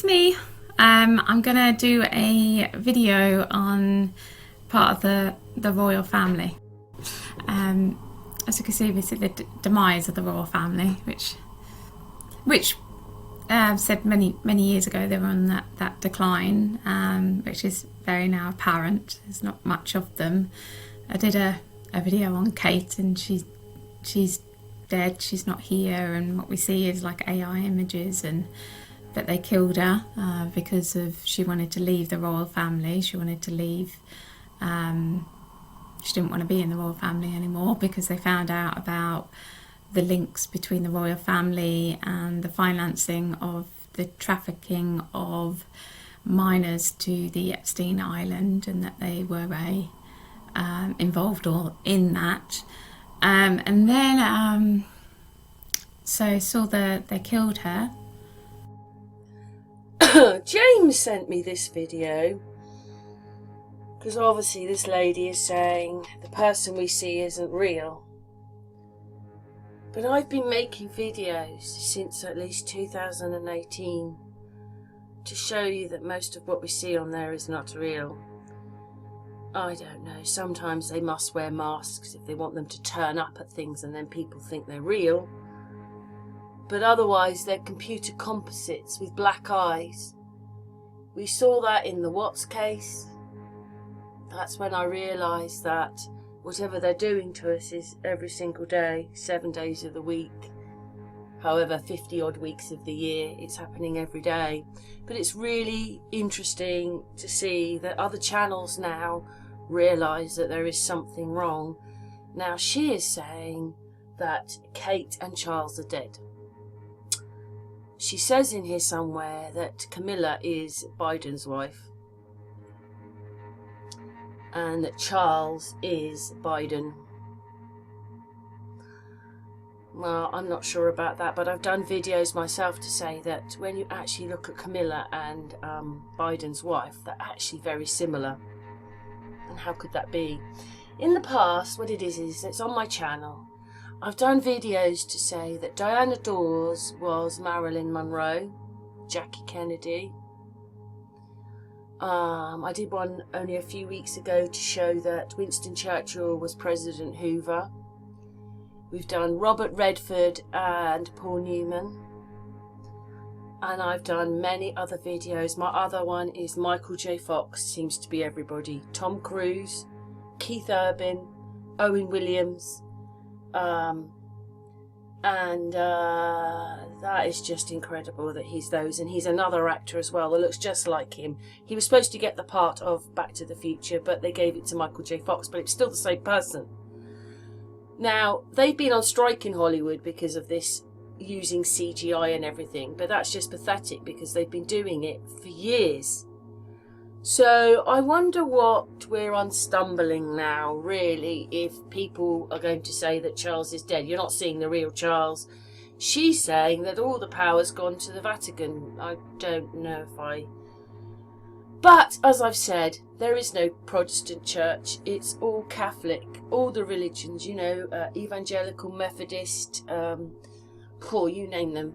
me. I'm gonna do a video on part of the royal family. As you can see, we see the demise of the royal family, which said many years ago they were on that decline, which is very now apparent. There's not much of them. I did a video on Kate, and she's dead. She's not here, and what we see is like AI images, and that they killed her because she wanted to leave the royal family. She wanted to leave. She didn't want to be in the royal family anymore because they found out about the links between the royal family and the financing of the trafficking of minors to the Epstein Island, and that they were involved all in that. And then so I saw they killed her. James sent me this video because obviously this lady is saying the person we see isn't real. But I've been making videos since at least 2018 to show you that most of what we see on there is not real. I don't know, sometimes they must wear masks if they want them to turn up at things and then people think they're real. But otherwise they're computer composites with black eyes. We saw that in the Watts case. That's when I realised that whatever they're doing to us is every single day, 7 days of the week, however 50 odd weeks of the year, it's happening every day. But it's really interesting to see that other channels now realise that there is something wrong. Now she is saying that Kate and Charles are dead. She says in here somewhere that Camilla is Biden's wife and that Charles is Biden. Well, I'm not sure about that, but I've done videos myself to say that when you actually look at Camilla and Biden's wife, they're actually very similar. And how could that be? In the past, what it is it's on my channel. I've done videos to say that Diana Dawes was Marilyn Monroe, Jackie Kennedy. I did one only a few weeks ago to show that Winston Churchill was President Hoover. We've done Robert Redford and Paul Newman. And I've done many other videos. My other one is Michael J. Fox, seems to be everybody. Tom Cruise, Keith Urban, Owen Williams. That is just incredible that he's those, and he's another actor as well that looks just like him. He was supposed to get the part of Back to the Future, but they gave it to Michael J. Fox, but it's still the same person. Now, they've been on strike in Hollywood because of this using CGI and everything, but that's just pathetic because they've been doing it for years. So I wonder what we're unstumbling now, really, if people are going to say that Charles is dead. You're not seeing the real Charles. She's saying that all the power's gone to the Vatican. I don't know if I... But, as I've said, there is no Protestant church. It's all Catholic. All the religions, you know, Evangelical, Methodist, you name them.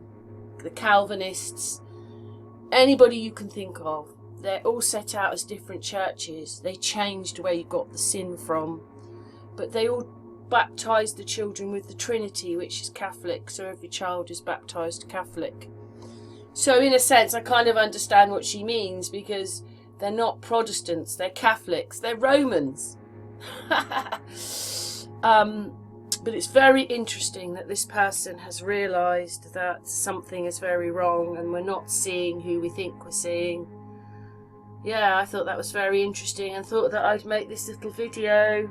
The Calvinists. Anybody you can think of. They're all set out as different churches. They changed where you got the sin from. But they all baptised the children with the Trinity, which is Catholic. So every child is baptised Catholic. So in a sense, I kind of understand what she means, because they're not Protestants. They're Catholics. They're Romans. But it's very interesting that this person has realised that something is very wrong and we're not seeing who we think we're seeing. Yeah, I thought that was very interesting and thought that I'd make this little video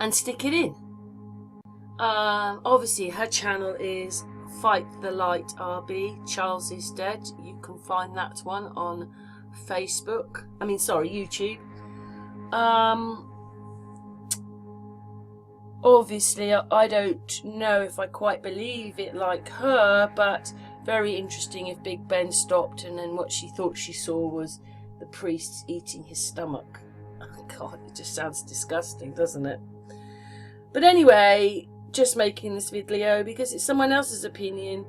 and stick it in. Obviously, her channel is Fight the Light RB. Charles is Dead. You can find that one on YouTube. Obviously, I don't know if I quite believe it like her, but very interesting if Big Ben stopped and then what she thought she saw was the priests eating his stomach. Oh God, it just sounds disgusting, doesn't it? But anyway, just making this video because it's someone else's opinion,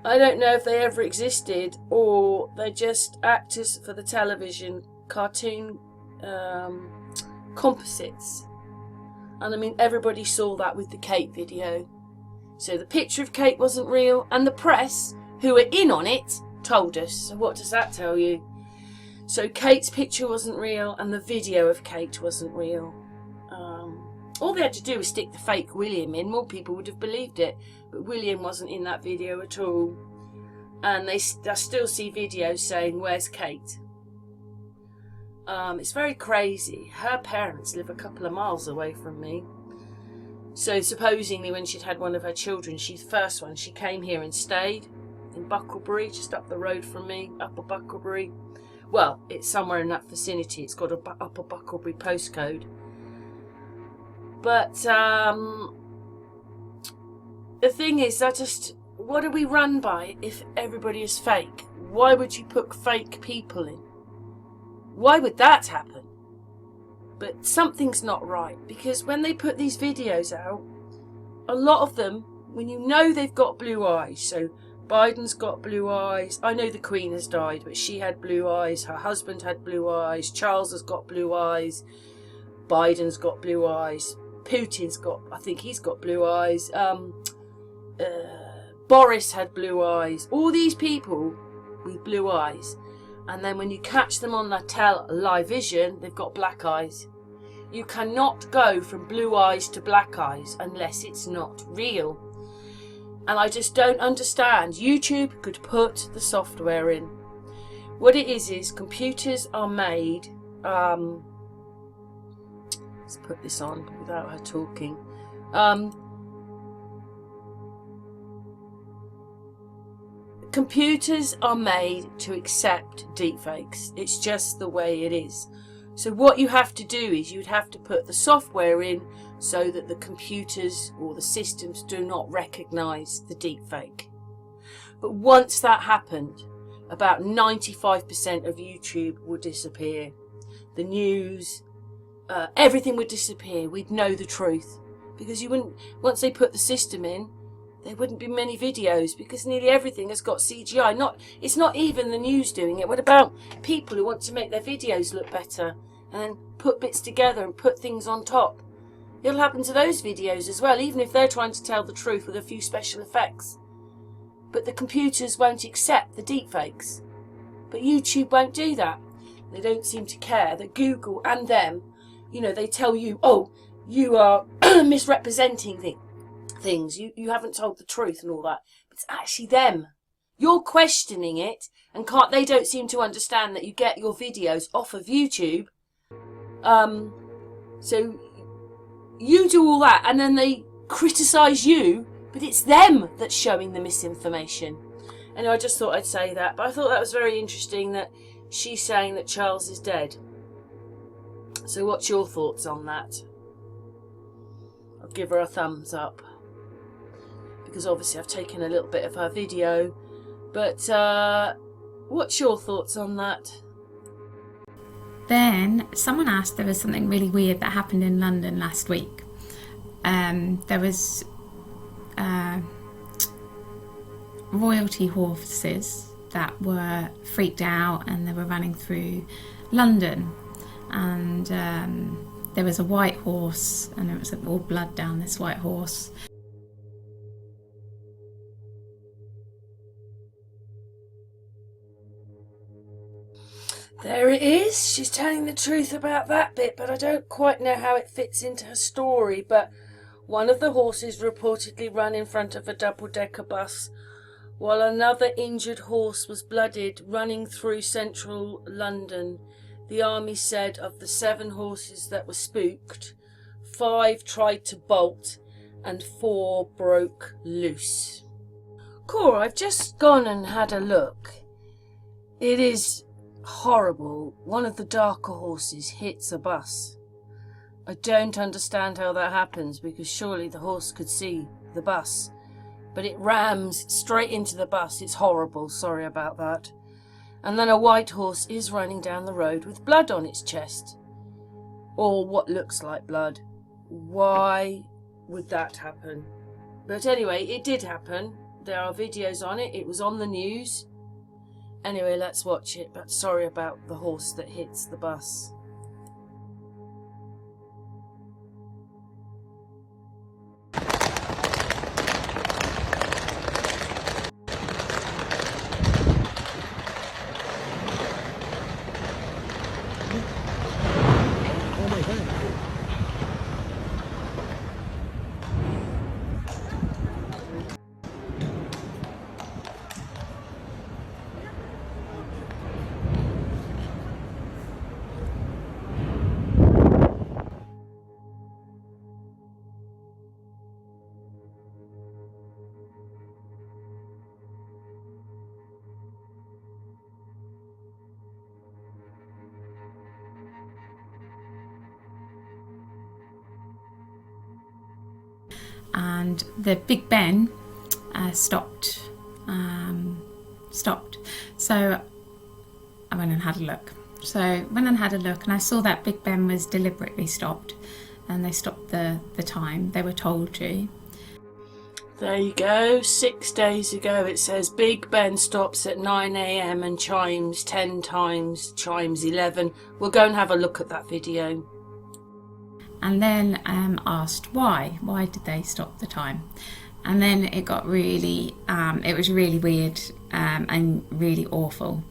I don't know if they ever existed or they're just actors for the television cartoon composites. And I mean, everybody saw that with the Kate video. So the picture of Kate wasn't real, and the press, who were in on it, told us. So what does that tell you? So Kate's picture wasn't real, and the video of Kate wasn't real. All they had to do was stick the fake William in. More people would have believed it. But William wasn't in that video at all. And I still see videos saying, "Where's Kate?" It's very crazy. Her parents live a couple of miles away from me. So supposedly when she'd had one of her children, the first one, she came here and stayed in Bucklebury, just up the road from me, Upper Bucklebury. Well, it's somewhere in that vicinity. It's got a Upper Bucklebury postcode. But the thing is, what do we run by if everybody is fake? Why would you put fake people in? Why would that happen? But something's not right, because when they put these videos out, a lot of them, when you know they've got blue eyes, so Biden's got blue eyes, I know the Queen has died, but she had blue eyes, her husband had blue eyes, Charles has got blue eyes, Biden's got blue eyes, Putin's got, I think he's got blue eyes, Boris had blue eyes, all these people with blue eyes. And then when you catch them on the live vision, they've got black eyes. You cannot go from blue eyes to black eyes unless it's not real. And I just don't understand. YouTube could put the software in. What it is computers are made... let's put this on without her talking. Computers are made to accept deepfakes. It's just the way it is. So what you have to do is you'd have to put the software in so that the computers or the systems do not recognise the deepfake. But once that happened, about 95% of YouTube would disappear. The news, everything would disappear. We'd know the truth. Because you wouldn't, once they put the system in, there wouldn't be many videos because nearly everything has got CGI. It's not even the news doing it. What about people who want to make their videos look better and then put bits together and put things on top? It'll happen to those videos as well, even if they're trying to tell the truth with a few special effects. But the computers won't accept the deepfakes. But YouTube won't do that. They don't seem to care that Google and them, they tell you, oh, you are misrepresenting things. You haven't told the truth and all that. But it's actually them. You're questioning it, and they don't seem to understand that you get your videos off of YouTube. So you do all that, and then they criticise you, but it's them that's showing the misinformation. And I just thought I'd say that. But I thought that was very interesting that she's saying that Charles is dead. So what's your thoughts on that? I'll give her a thumbs up. Because obviously I've taken a little bit of her video. But what's your thoughts on that? Then someone asked, there was something really weird that happened in London last week. There was royalty horses that were freaked out and they were running through London. And there was a white horse, and there was all blood down this white horse. There it is. She's telling the truth about that bit, but I don't quite know how it fits into her story. But one of the horses reportedly ran in front of a double-decker bus, while another injured horse was blooded running through central London. The army said of the 7 horses that were spooked, 5 tried to bolt and 4 broke loose. Cora, I've just gone and had a look. It is horrible. One of the darker horses hits a bus. I don't understand how that happens, because surely the horse could see the bus. But it rams straight into the bus. It's horrible. Sorry about that. And then a white horse is running down the road with blood on its chest. Or what looks like blood. Why would that happen? But anyway, it did happen. There are videos on it. It was on the news. Anyway, let's watch it. But sorry about the horse that hits the bus. And the Big Ben stopped. So I went and had a look. And I saw that Big Ben was deliberately stopped, and they stopped the time they were told to. There you go. 6 days ago it says Big Ben stops at 9 AM and chimes 10 times, chimes 11. We'll go and have a look at that video. And then asked why did they stop the time? And then it got really, it was really weird and really awful.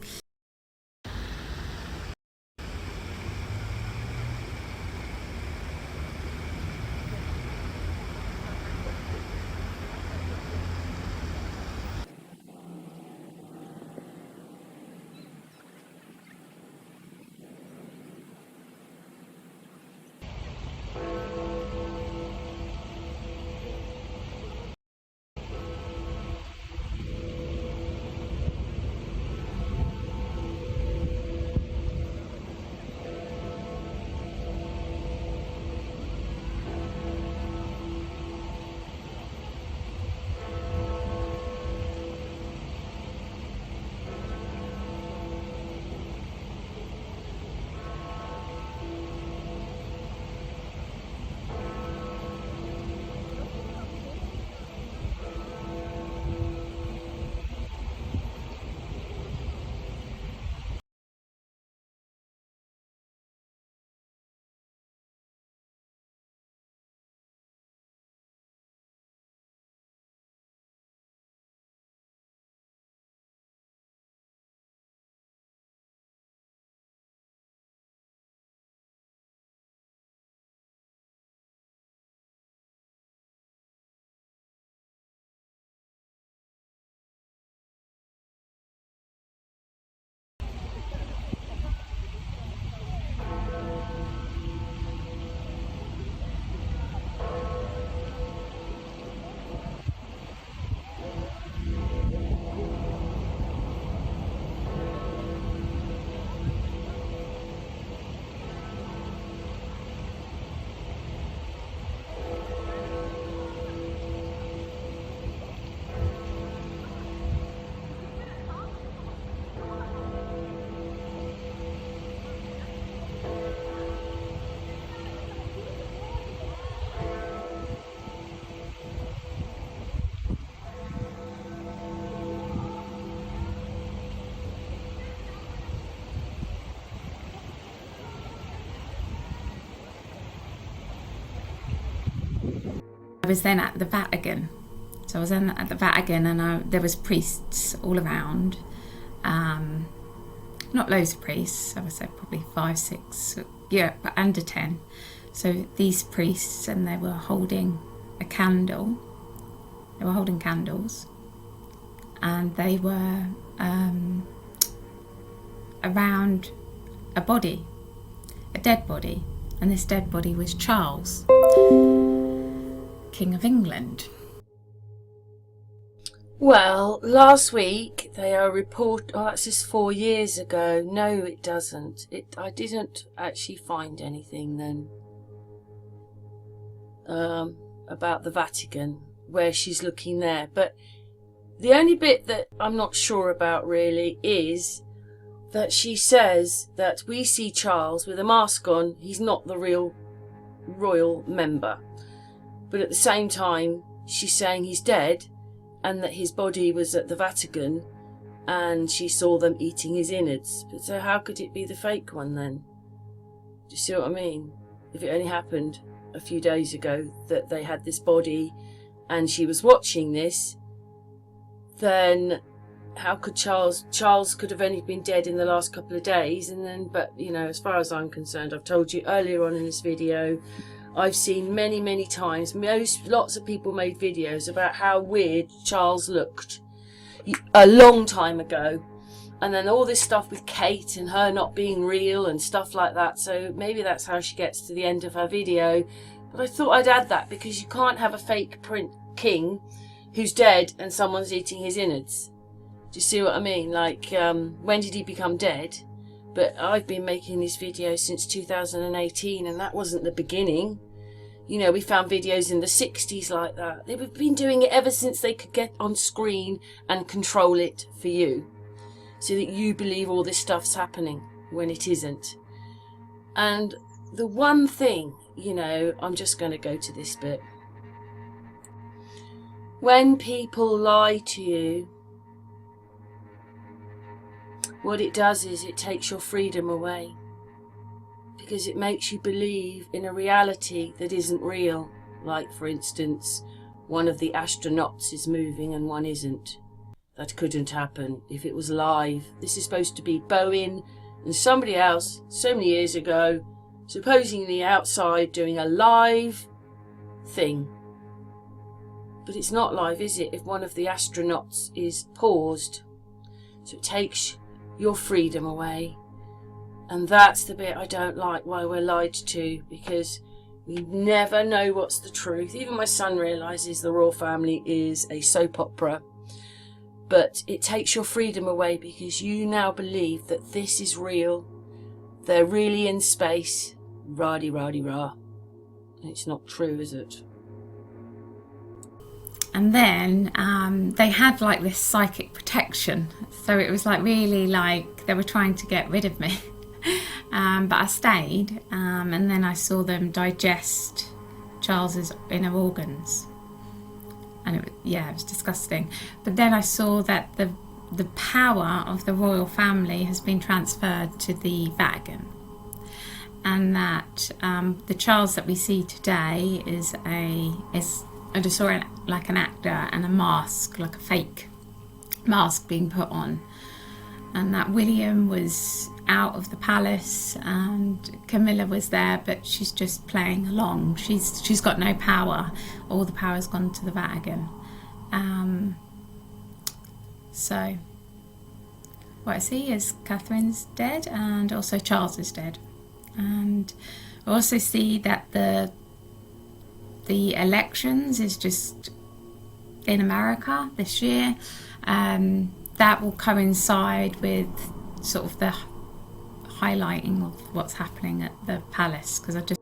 I was then at the Vatican. So I was then at the Vatican, and there was priests all around. Not loads of priests, I would say probably 5, 6, yeah, but under 10. So these priests, and they were holding a candle. They were holding candles, and they were around a body, a dead body, and this dead body was Charles, King of England. Well, last week they are oh, that's just 4 years ago. No, it doesn't. I didn't actually find anything then about the Vatican, where she's looking there. But the only bit that I'm not sure about really is that she says that we see Charles with a mask on. He's not the real royal member. But at the same time, she's saying he's dead, and that his body was at the Vatican and she saw them eating his innards. But so how could it be the fake one then? Do you see what I mean? If it only happened a few days ago that they had this body and she was watching this, then how could Charles could have only been dead in the last couple of days, and then, but you know, as far as I'm concerned, I've told you earlier on in this video, I've seen many times, lots of people made videos about how weird Charles looked a long time ago, and then all this stuff with Kate and her not being real and stuff like that. So maybe that's how she gets to the end of her video, but I thought I'd add that because you can't have a fake king who's dead and someone's eating his innards. Do you see what I mean? Like, when did he become dead? But I've been making this video since 2018, and that wasn't the beginning. You know, we found videos in the 60s like that. They've been doing it ever since they could get on screen and control it for you, so that you believe all this stuff's happening when it isn't. And the one thing, you know, I'm just going to go to this bit. When people lie to you, what it does is it takes your freedom away, because it makes you believe in a reality that isn't real. Like, for instance, one of the astronauts is moving and one isn't. That couldn't happen if it was live. This is supposed to be Bowen and somebody else so many years ago, supposedly outside doing a live thing. But it's not live, is it, if one of the astronauts is paused? So it takes your freedom away, and that's the bit I don't like, why we're lied to, because we never know what's the truth. Even my son realises the royal family is a soap opera, but it takes your freedom away because you now believe that this is real, they're really in space, rah-de-rah-de-rah. It's not true, is it? And then they had like this psychic protection, so it was like really like they were trying to get rid of me. But I stayed, and then I saw them digest Charles's inner organs, and it was disgusting. But then I saw that the power of the royal family has been transferred to the Vatican, and that the Charles that we see today is I just saw it like an actor and a mask, like a fake mask being put on, and that William was out of the palace and Camilla was there, but she's just playing along. She's got no power. All the power's gone to the Vatican. So what I see is Catherine's dead, and also Charles is dead, and I also see that the elections is just in America this year. That will coincide with sort of the highlighting of what's happening at the palace, because I just